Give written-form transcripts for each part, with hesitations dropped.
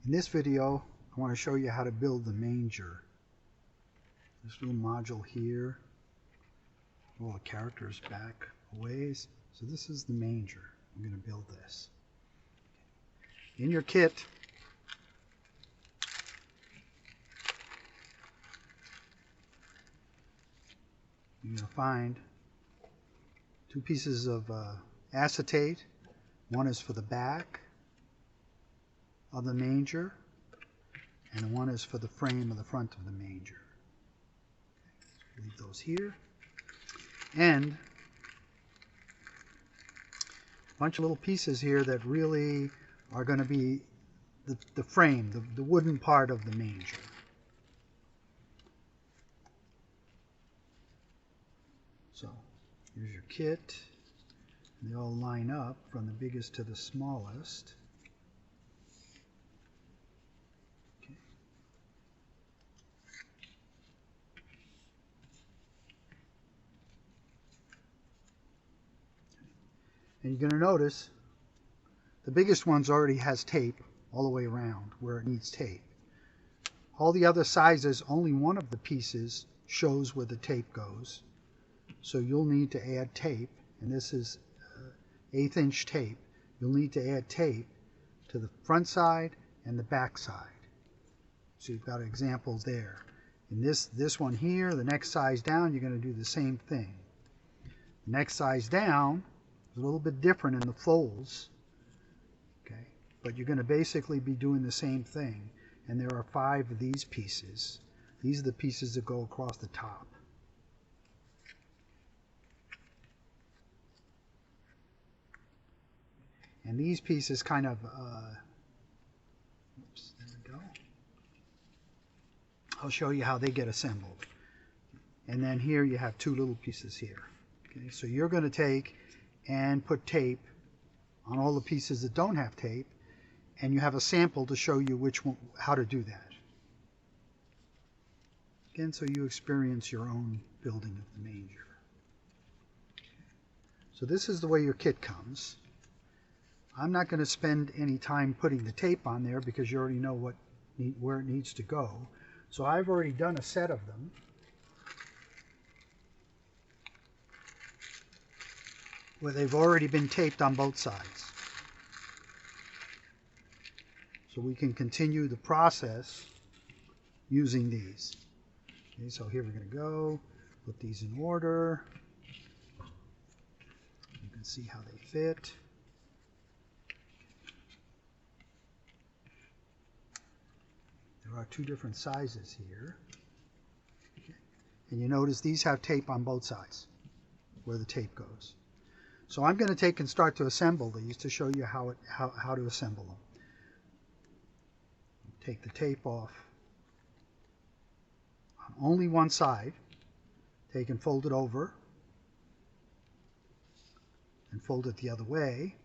In this video, I want to show you how to build the manger. This little module here, all the characters back a ways. So this is the manger. I'm going to build this. In your kit, you're going to find two pieces of acetate. One is for the back of the manger, and one is for the frame of the front of the manger. Okay, leave those here. And a bunch of little pieces here that really are going to be the frame, the wooden part of the manger. So here's your kit. They all line up from the biggest to the smallest. Okay. And you're going to notice the biggest one's already has tape all the way around where it needs tape. All the other sizes, only one of the pieces shows where the tape goes. So you'll need to add tape, and this is 1/8 inch tape. You'll need to add tape to the front side and the back side. So you've got examples there. In this one here, the next size down, you're going to do the same thing. The next size down is a little bit different in the folds, okay? But you're going to basically be doing the same thing. And there are 5 of these pieces. These are the pieces that go across the top. And these pieces kind of, oops, there we go. I'll show you how they get assembled. And then here you have 2 little pieces here. Okay, so you're going to take and put tape on all the pieces that don't have tape, and you have a sample to show you which one, how to do that. Again, so you experience your own building of the manger. So this is the way your kit comes. I'm not going to spend any time putting the tape on there because you already know where it needs to go. So I've already done a set of them. Where they've already been taped on both sides. So we can continue the process using these. Okay, so here we're going to go, put these in order. You can see how they fit. There are 2 different sizes here. Okay. And you notice these have tape on both sides where the tape goes. So I'm going to take and start to assemble these to show you how to assemble them. Take the tape off on only one side. Take and fold it over. And fold it the other way.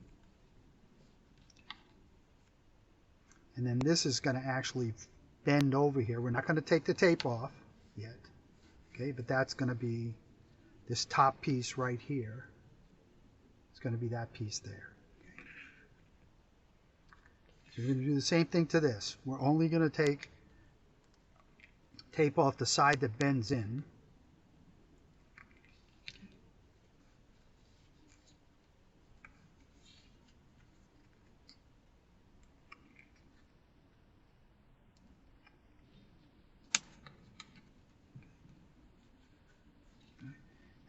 And then this is going to actually bend over here. We're not going to take the tape off yet. Okay, but that's going to be this top piece right here. It's going to be that piece there. Okay. So you're going to do the same thing to this. We're only going to take tape off the side that bends in.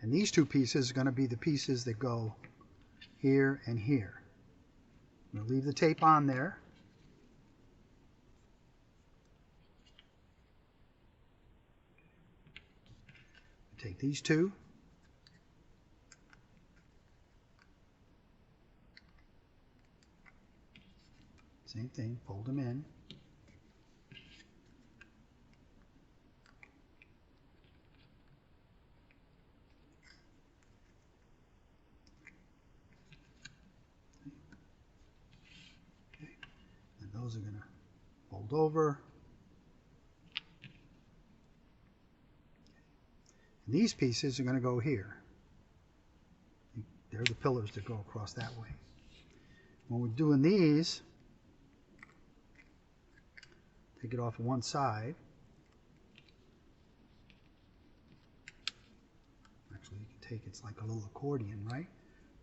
And these 2 pieces are going to be the pieces that go here and here. I'm going to leave the tape on there. Take these 2. Same thing, fold them in. Those are going to fold over. And these pieces are going to go here. They're the pillars that go across that way. When we're doing these, take it off one side. Actually, you can take it's like a little accordion, right?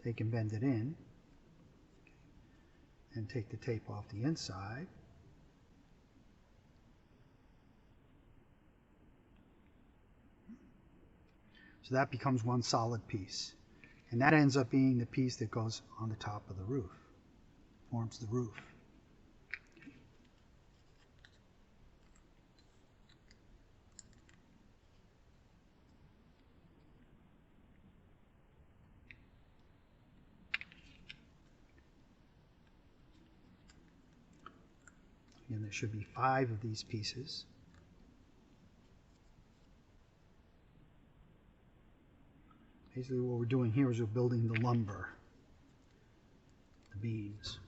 Take and bend it in, and take the tape off the inside. So that becomes one solid piece. And that ends up being the piece that goes on the top of the roof, forms the roof. And there should be 5 of these pieces. Basically what we're doing here is we're building the lumber, the beams.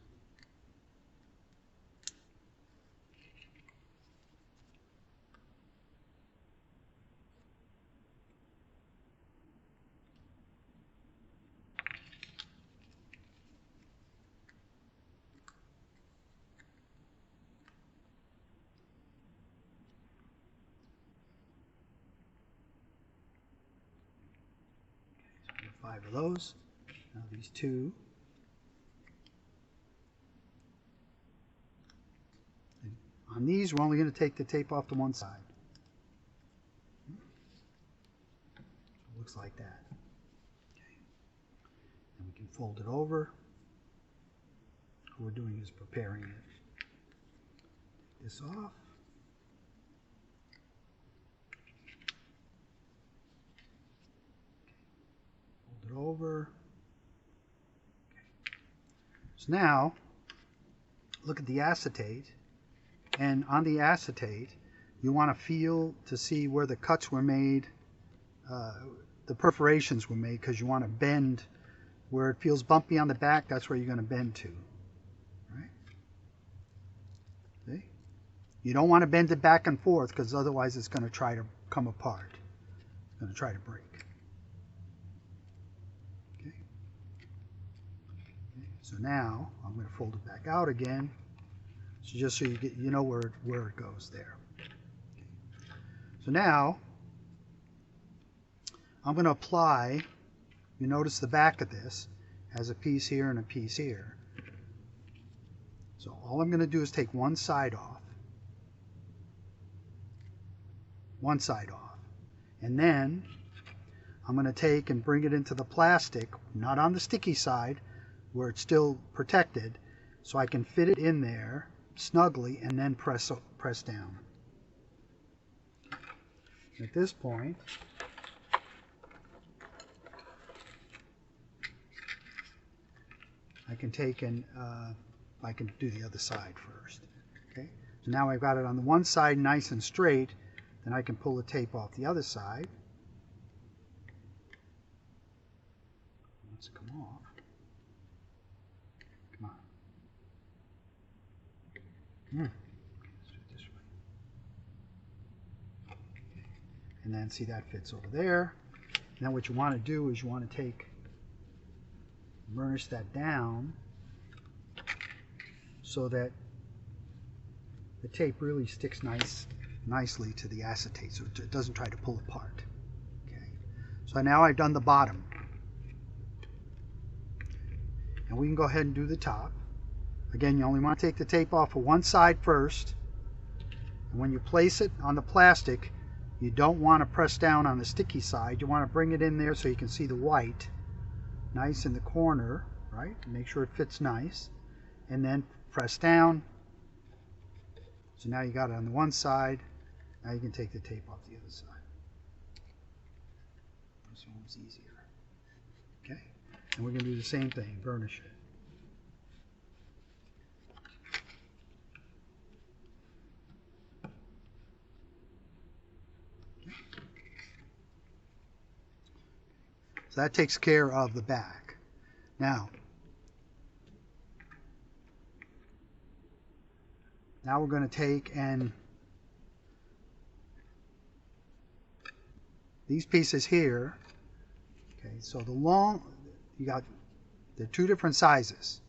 Okay, so 5 of those. Now these 2. And on these, we're only going to take the tape off to one side. So it looks like that. Okay. And we can fold it over. What we're doing is preparing it. Take this off. Fold it over. Okay. So now, look at the acetate. And on the acetate, you want to feel to see where the cuts were made, the perforations were made, because you want to bend where it feels bumpy on the back. That's where you're going to bend to. Right? See? You don't want to bend it back and forth, because otherwise it's going to try to come apart. It's going to try to break. Okay. Okay. So now I'm going to fold it back out again. So just so you know where it goes there. Okay. So now I'm going to apply. You notice the back of this has a piece here and a piece here. So all I'm going to do is take one side off, and then I'm going to take and bring it into the plastic, not on the sticky side where it's still protected, so I can fit it in there snugly and then press down. At this point, I can take and I can do the other side first. Okay, so now I've got it on the one side nice and straight. Then I can pull the tape off the other side. Let's come off. Come on. Let's do it this way. And then see that fits over there. Now what you want to do is you want to burnish that down so that the tape really sticks nicely to the acetate, so it doesn't try to pull apart. Okay. So now I've done the bottom. And we can go ahead and do the top. Again, you only want to take the tape off of one side first. And when you place it on the plastic, you don't want to press down on the sticky side. You want to bring it in there so you can see the white nice in the corner, right? Make sure it fits nice. And then press down. So now you got it on the one side. Now you can take the tape off the other side. This one's easier. Okay? And we're going to do the same thing, burnish it. Okay. So that takes care of the back. Now we're going to take and these pieces here. Okay, so you got the 2 different sizes.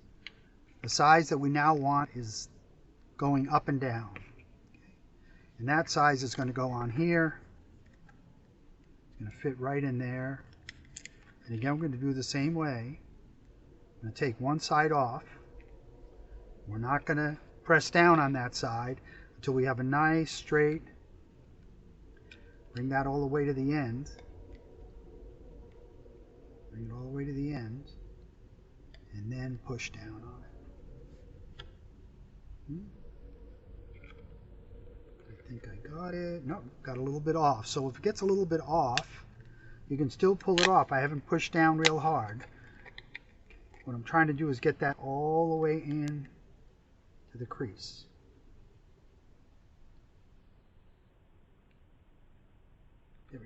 The size that we now want is going up and down. Okay. And that size is going to go on here. It's going to fit right in there. And again, we're going to do the same way. I'm going to take one side off. We're not going to press down on that side until we have a nice straight. Bring that all the way to the end. Bring it all the way to the end. And then push down on it. I think I got it. No, got a little bit off. So if it gets a little bit off, you can still pull it off. I haven't pushed down real hard. What I'm trying to do is get that all the way in to the crease. There we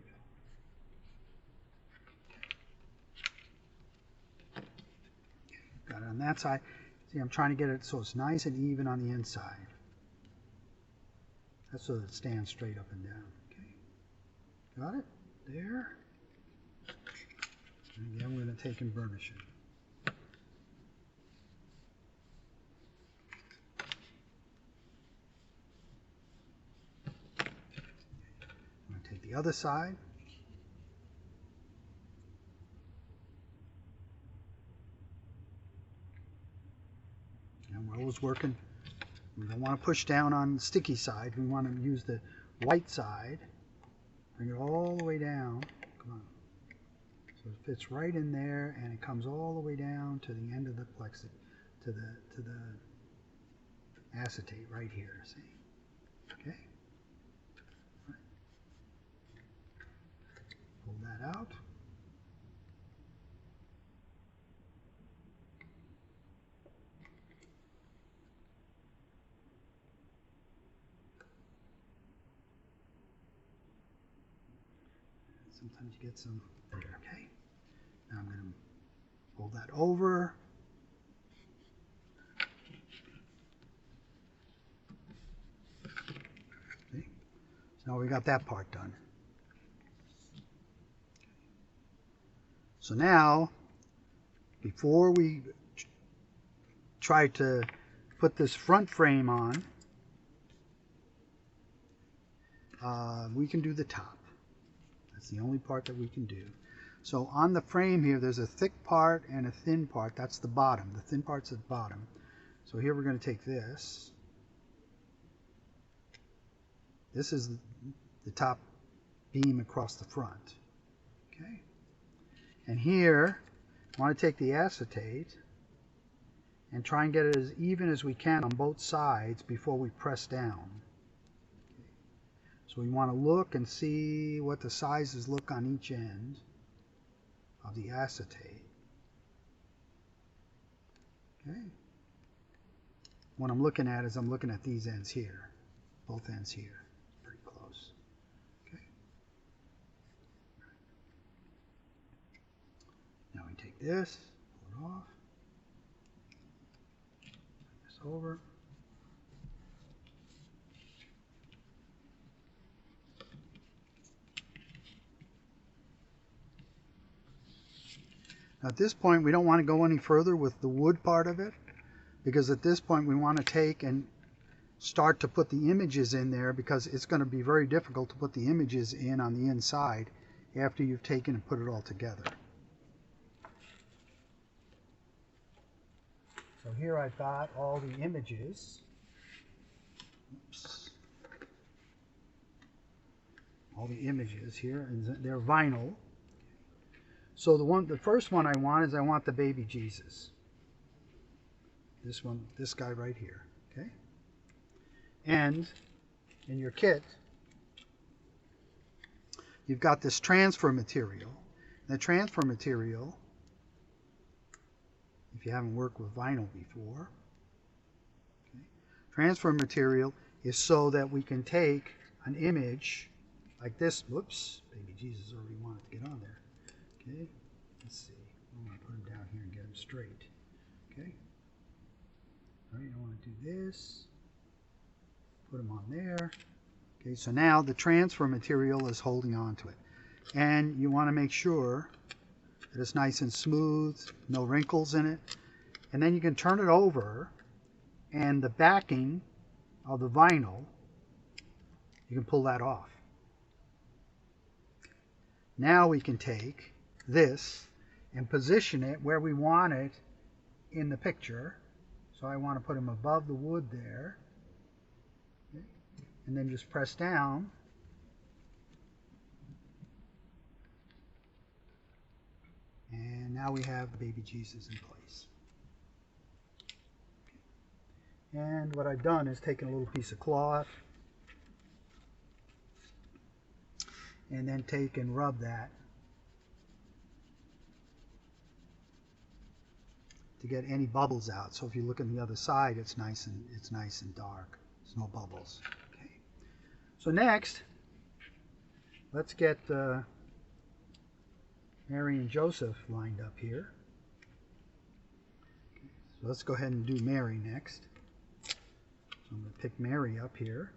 go. Got it on that side. See, I'm trying to get it so it's nice and even on the inside. That's so that it stands straight up and down. Okay. Got it? There. And again, we're going to take and burnish it. I'm going to take the other side. And we're always working. We don't want to push down on the sticky side. We want to use the white side. Bring it all the way down. Come on. So it fits right in there, and it comes all the way down to the end of the plexus, to the acetate right here. See? Okay. Right. Pull that out. Sometimes you get some there. Okay. Now I'm going to fold that over. See? So now we got that part done. So now, before we try to put this front frame on, we can do the top. That's the only part that we can do. So on the frame here, there's a thick part and a thin part. That's the bottom. The thin part's at the bottom. So here we're going to take this. This is the top beam across the front. Okay. And here, I want to take the acetate and try and get it as even as we can on both sides before we press down. So we want to look and see what the sizes look on each end of the acetate. Okay. What I'm looking at is I'm looking at these ends here, both ends here, pretty close. Okay. Now we take this, pull it off, turn this over. Now at this point, we don't want to go any further with the wood part of it, because at this point we want to take and start to put the images in there, because it's going to be very difficult to put the images in on the inside after you've taken and put it all together. So here I've got all the images. Oops. All the images here, and they're vinyl. So the first one I want is I want the baby Jesus. This one, this guy right here, okay? And in your kit, you've got this transfer material. And the transfer material, if you haven't worked with vinyl before, okay, transfer material is so that we can take an image like this. Whoops, baby Jesus already wanted to get on there. Okay, let's see. I'm going to put him down here and get him straight. Okay. All right, I want to do this. Put him on there. Okay, so now the transfer material is holding on to it. And you want to make sure that it's nice and smooth, no wrinkles in it. And then you can turn it over, and the backing of the vinyl You can pull that off. Now we can take this and position it where we want it in the picture. So I want to put them above the wood there. Okay. And then just press down. And now we have baby Jesus in place. And what I've done is taken a little piece of cloth and then take and rub that to get any bubbles out. So if you look on the other side, it's nice and dark. There's no bubbles. Okay. So next, let's get Mary and Joseph lined up here. Okay. So let's go ahead and do Mary next. So I'm going to pick Mary up here.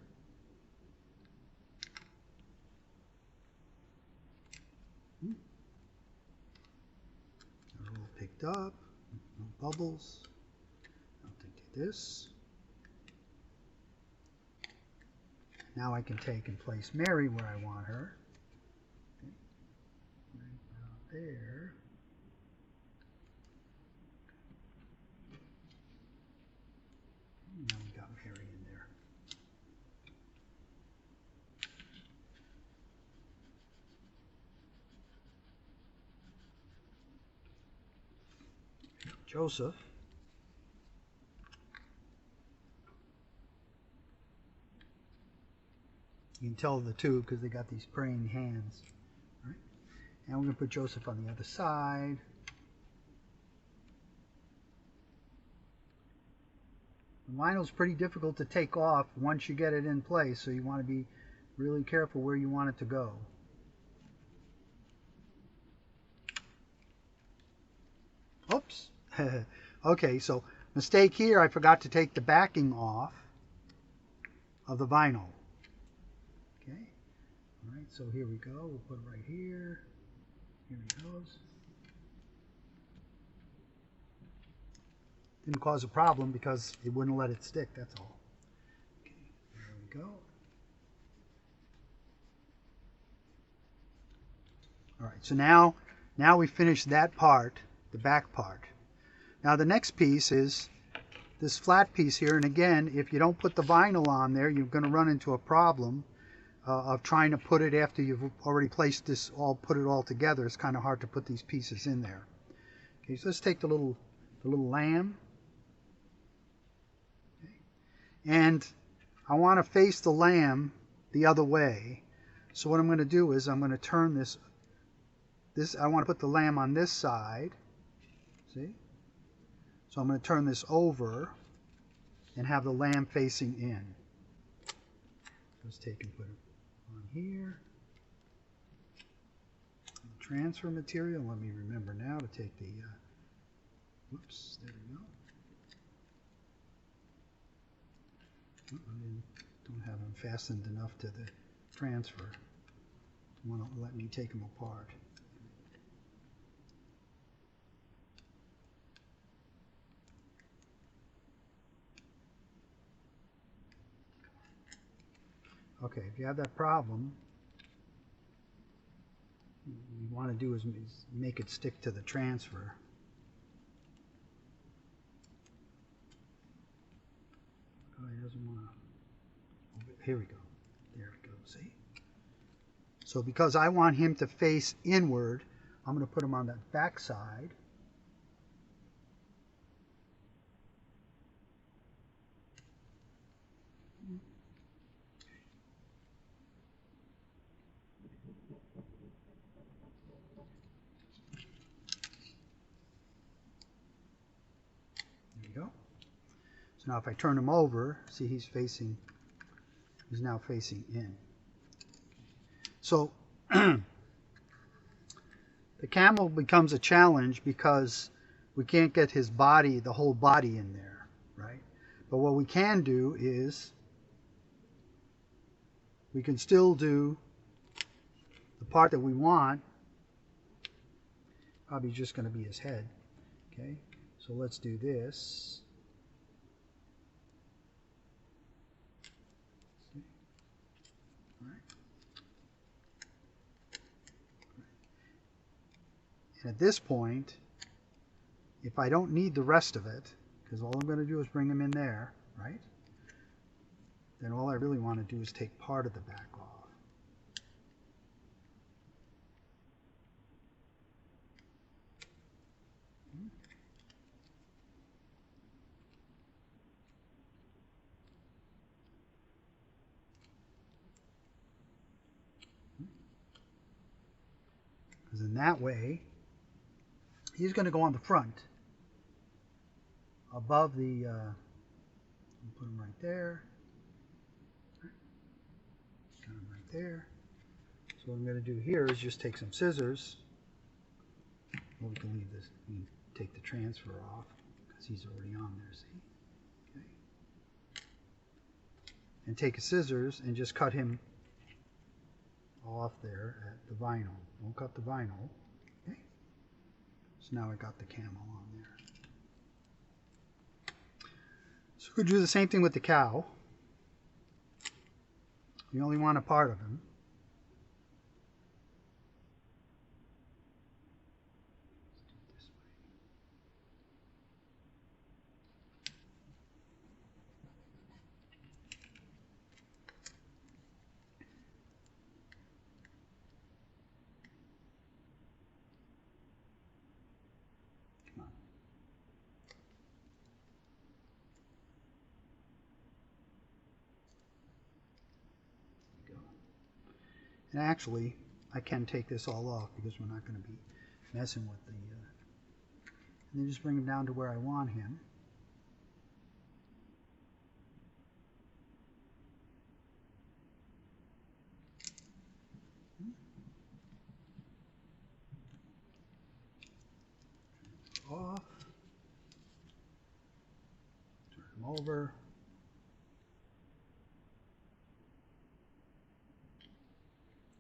They're all picked up. No bubbles. I'll take this. Now I can take and place Mary where I want her. Okay. Right about there. Now we got Mary in there. Joseph. You can tell the two because they got these praying hands. All right. And we're going to put Joseph on the other side. The vinyl's pretty difficult to take off once you get it in place, so you want to be really careful where you want it to go. Oops. Okay, so mistake here, I forgot to take the backing off of the vinyl. Okay. All right, so here we go. We'll put it right here. Here he goes. Didn't cause a problem because it wouldn't let it stick, that's all. Okay, there we go. All right, so now we finished that part, the back part. Now the next piece is this flat piece here, and again, if you don't put the vinyl on there, you're going to run into a problem of trying to put it after you've already placed this, put it all together. It's kind of hard to put these pieces in there. Okay, so let's take the little lamb. Okay. And I want to face the lamb the other way. So what I'm going to do is I'm going to turn this, I want to put the lamb on this side. See? So I'm going to turn this over and have the lamb facing in. Let's take and put it on here. Transfer material. Let me remember now to take the, whoops, there we go. I don't have them fastened enough to the transfer. It won't let me take them apart. Okay, if you have that problem, what you want to do is make it stick to the transfer. Oh, he doesn't want to. Here we go. There we go. See? So because I want him to face inward, I'm going to put him on the back side. Go. So now if I turn him over, see he's now facing in. So the camel becomes a challenge because we can't get his body, the whole body in there, right? But what we can do is we can still do the part that we want. Probably just going to be his head, okay? So let's do this. And at this point, if I don't need the rest of it, because all I'm going to do is bring them in there, right? Then all I really want to do is take part of the back off. Because in that way, he's going to go on the front above the, put him right there, got him right there. So what I'm going to do here is just take some scissors. Well, we can leave this, we can take the transfer off because he's already on there, see? Okay. And take a scissors and just cut him off there at the vinyl. Don't cut the vinyl. Okay. So now I got the camel on there. So we could do the same thing with the cow. You only want a part of him. And actually, I can take this all off because we're not going to be messing with the... and then just bring him down to where I want him. Off. Turn him over.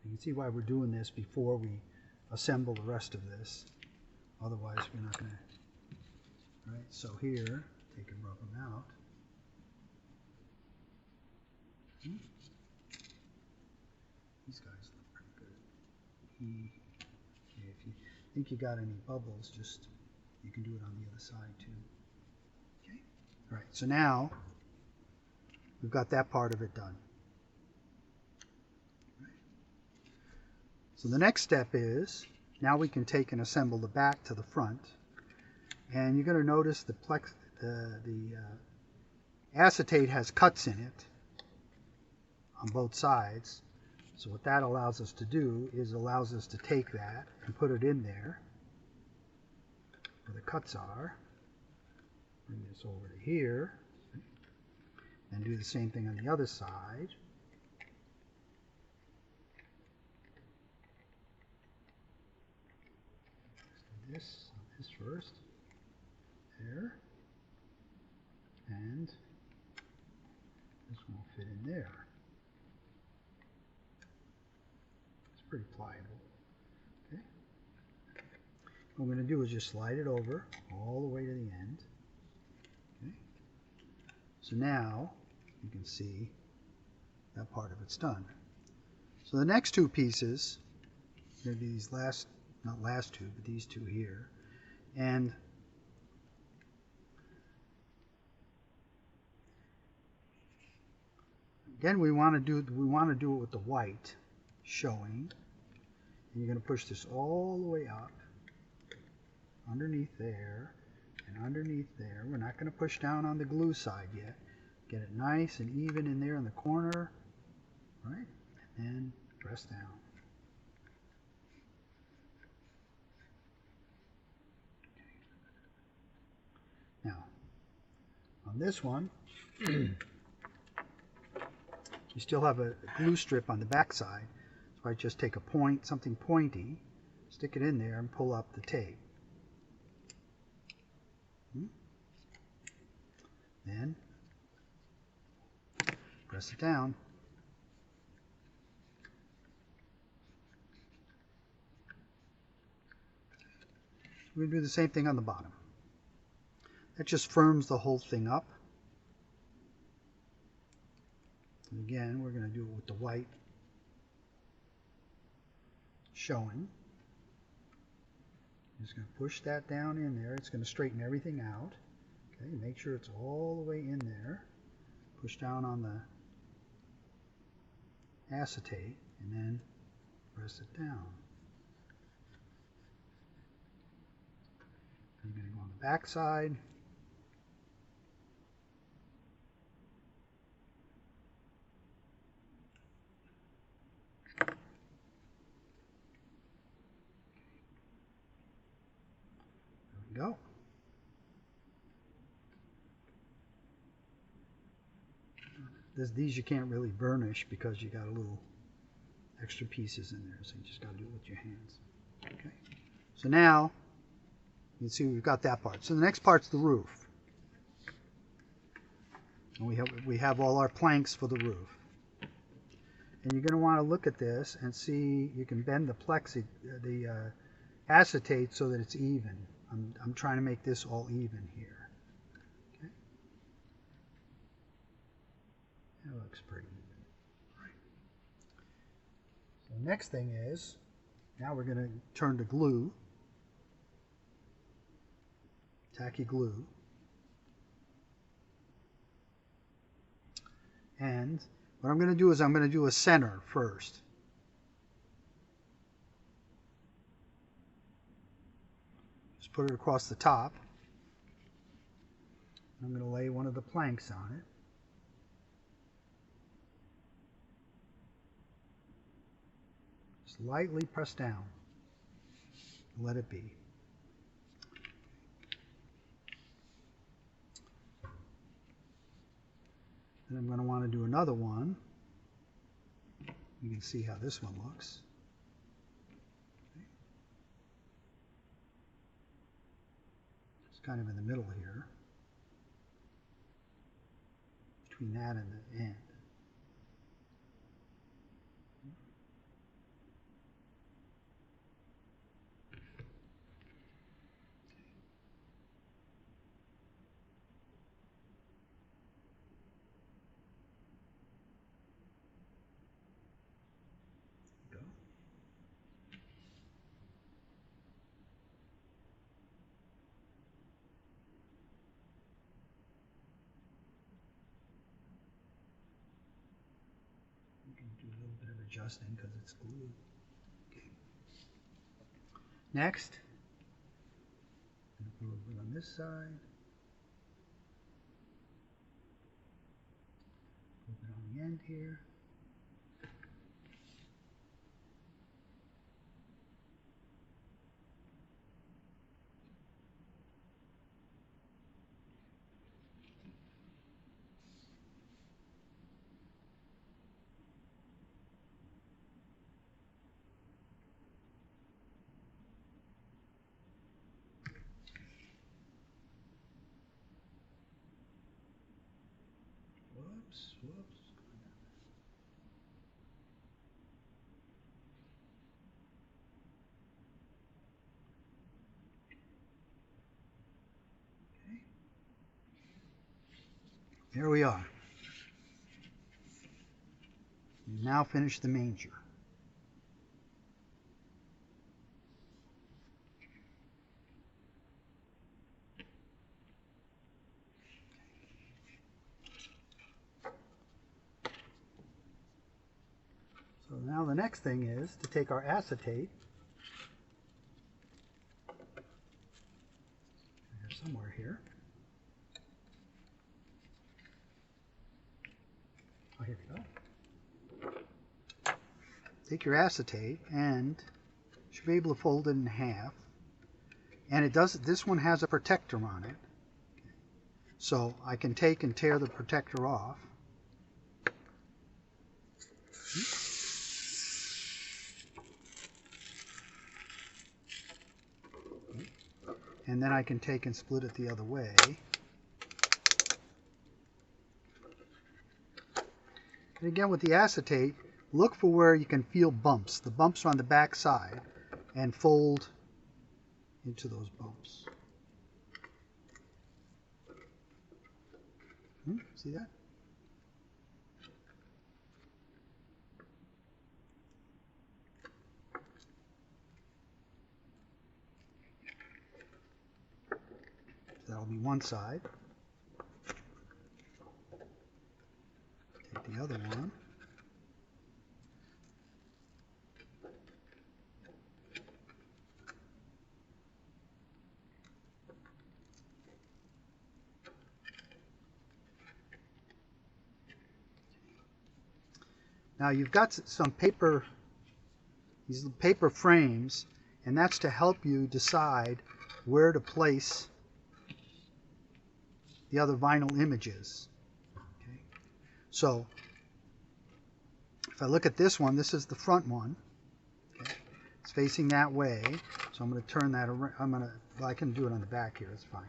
You can see why we're doing this before we assemble the rest of this. Otherwise, we're not going to. All right, so here, take and rub them out. These guys look pretty good. Okay, if you think you got any bubbles, just you can do it on the other side too. Okay. All right. So now we've got that part of it done. So the next step is, now we can take and assemble the back to the front. And you're going to notice the acetate has cuts in it on both sides. So what that allows us to do is allows us to take that and put it in there where the cuts are. Bring this over to here. And do the same thing on the other side. This first, there, and this one will fit in there. It's pretty pliable. Okay. What I'm going to do is just slide it over all the way to the end. Okay. So now you can see that part of it's done. So the next two pieces, going to be these not last two, but these two here. And again, we want to do it with the white showing. And you're going to push this all the way up, underneath there, and underneath there. We're not going to push down on the glue side yet. Get it nice and even in there in the corner, right? And then press down. Now, on this one, you still have a glue strip on the back side. So I just take a point, something pointy, stick it in there and pull up the tape. Then press it down. We're going to do the same thing on the bottom. That just firms the whole thing up. And again, we're going to do it with the white showing. Just going to push that down in there. It's going to straighten everything out. Okay, make sure it's all the way in there. Push down on the acetate and then press it down. I'm going to go on the back side. There we go. These you can't really burnish because you got a little extra pieces in there, so you just got to do it with your hands. Okay. So now you can see we've got that part. So the next part's the roof. And we have all our planks for the roof. And you're going to want to look at this and see you can bend the acetate so that it's even. I'm trying to make this all even here. Okay. That looks pretty even. Right. So the next thing is, now we're going to turn to glue. Tacky glue. And what I'm going to do is I'm going to do a center first. Just put it across the top. I'm going to lay one of the planks on it. Just lightly press down. Let it be. Then I'm going to want to do another one. You can see how this one looks. Okay. It's kind of in the middle here, between that and the end. Do a little bit of adjusting because it's glue. Okay. Next, put a little bit on this side, a little bit on the end here. Whoops. Okay. There we are. We've now finished the manger. So now the next thing is to take our acetate. Somewhere here. Oh, here we go. Take your acetate and you should be able to fold it in half. And it does. This one has a protector on it, so I can take and tear the protector off. And then I can take and split it the other way. And again, with the acetate, look for where you can feel bumps. The bumps are on the back side, and fold into those bumps. See that? That'll be one side. Take the other one. Now you've got some paper, these paper frames, and that's to help you decide where to place the other vinyl images. Okay. So if I look at this one, this is the front one. Okay. It's facing that way, so I'm going to turn that around. Well, I can do it on the back here. It's fine.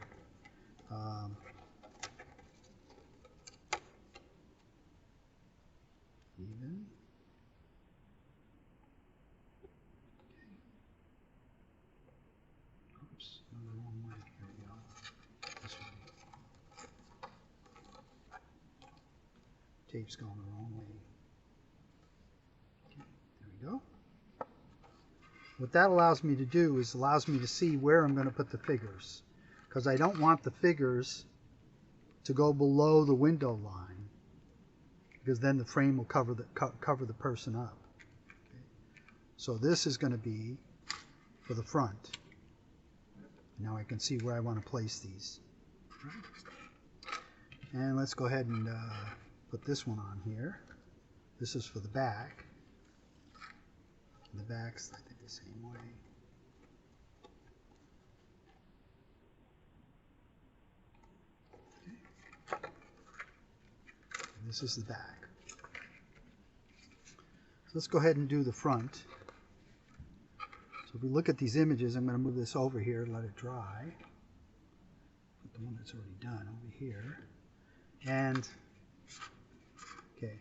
Even. Oops, going the wrong way. Here we go. This way. Tape's going the wrong way. Okay, there we go. What that allows me to do is allows me to see where I'm going to put the figures, because I don't want the figures to go below the window line, because then the frame will cover the person up. Okay. So this is going to be for the front. Now I can see where I want to place these. And let's go ahead and put this one on here. This is for the back. The back's, I think, the same way. Okay. And this is the back. So let's go ahead and do the front. So if we look at these images, I'm going to move this over here and let it dry. Put the one that's already done over here. And, okay.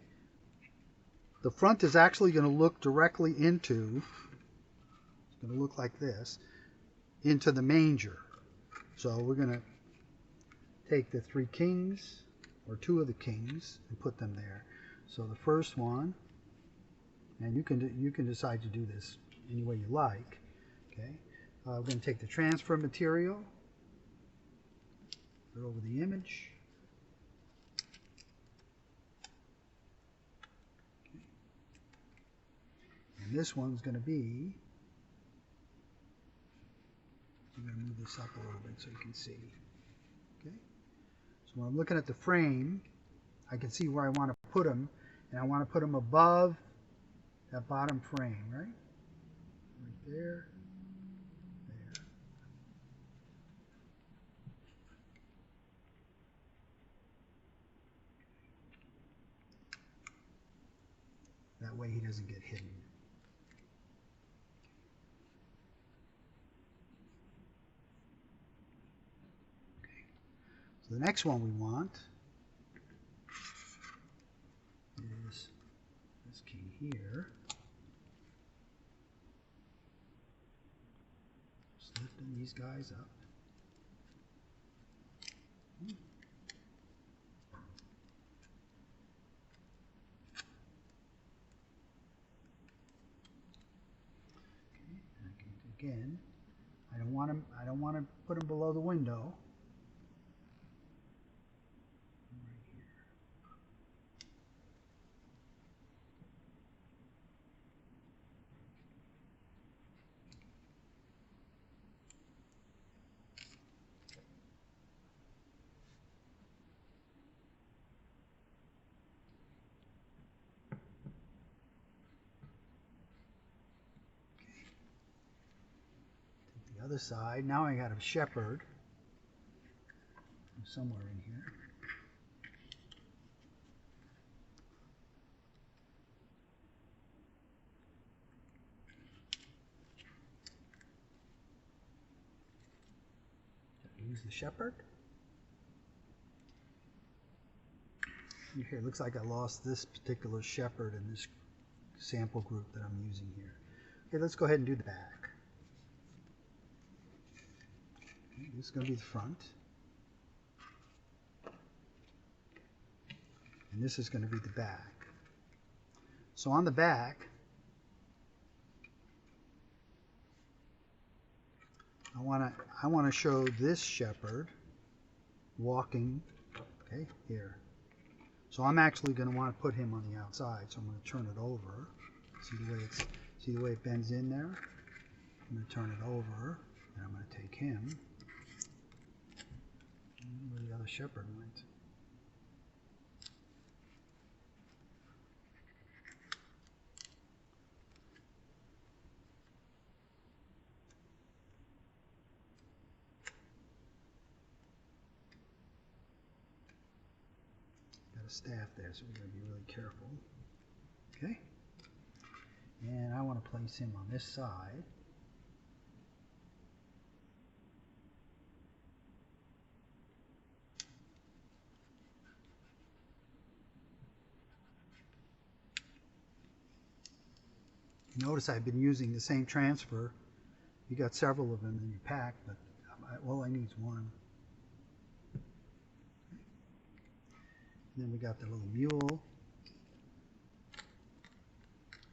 The front is actually going to look directly into, it's going to look like this, into the manger. So we're going to take the 3 kings, or 2 of the kings, and put them there. So the first one, and you can decide to do this any way you like. Okay, we're going to take the transfer material, put it over the image. And this one's going to be, I'm going to move this up a little bit so you can see. Okay, so when I'm looking at the frame, I can see where I want to put them, and I want to put them above that bottom frame, right? Right there, there. That way he doesn't get hidden. The next one we want is this king here. Just lifting these guys up. Okay, and again, I don't want to put them below the window. Other side. Now I got a shepherd somewhere in here. Use the shepherd. Here, it looks like I lost this particular shepherd in this sample group that I'm using here. Okay, let's go ahead and do the back. This is going to be the front, and this is going to be the back. So on the back, I want to show this shepherd walking, okay, here. So I'm actually going to want to put him on the outside, so I'm going to turn it over. See the way it bends in there? I'm going to turn it over, and I'm going to take him. Where the other shepherd went. Got a staff there, so we're going to be really careful. Okay. And I want to place him on this side. Notice I've been using the same transfer. You got several of them in your pack, but all I need is one. And then we got the little mule.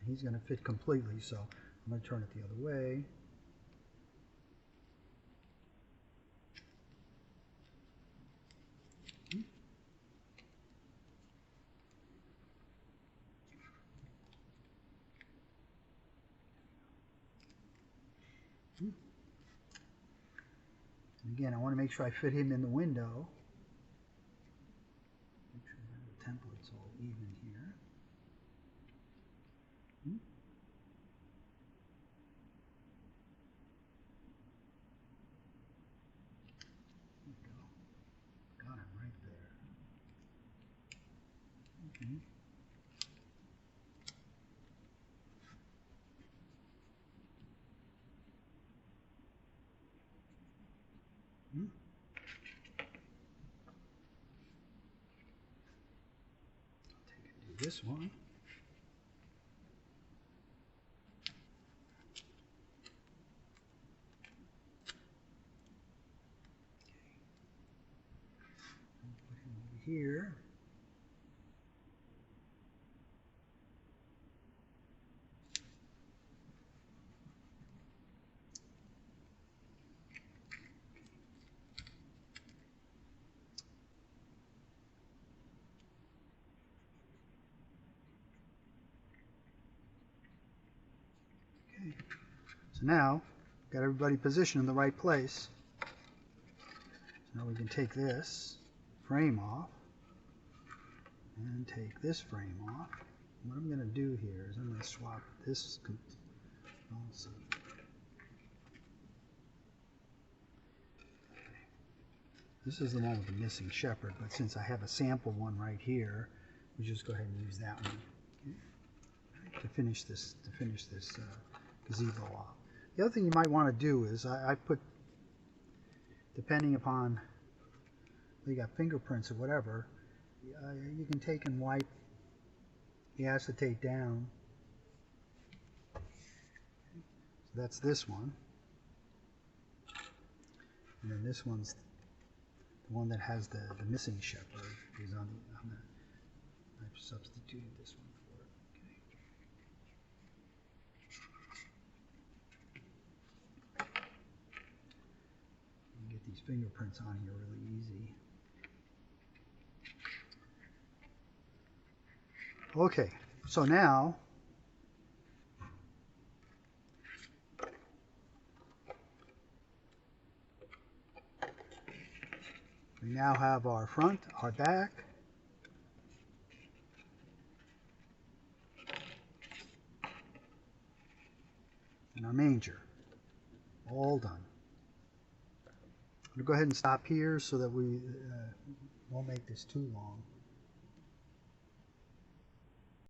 He's going to fit completely, so I'm going to turn it the other way. And again, I want to make sure I fit him in the window. Make sure the template's all even here. There we go. Got him right there. Okay. This one. Put him over here. Okay. So now, got everybody positioned in the right place. So now we can take this frame off and take this frame off. What I'm going to do here is I'm going to swap this also. This is the one with the missing shepherd, but since I have a sample one right here, we just go ahead and use that one to finish this gazebo off. The other thing you might want to do is I put, depending upon whether you got fingerprints or whatever, you can take and wipe the acetate down. So that's this one, and then this one's the one that has the missing shepherd is on the, I've substituted this one for it. Okay. You can get these fingerprints on here really easy. Okay, so now we now have our front, our back, and our manger, all done. I'm going to go ahead and stop here so that we won't make this too long.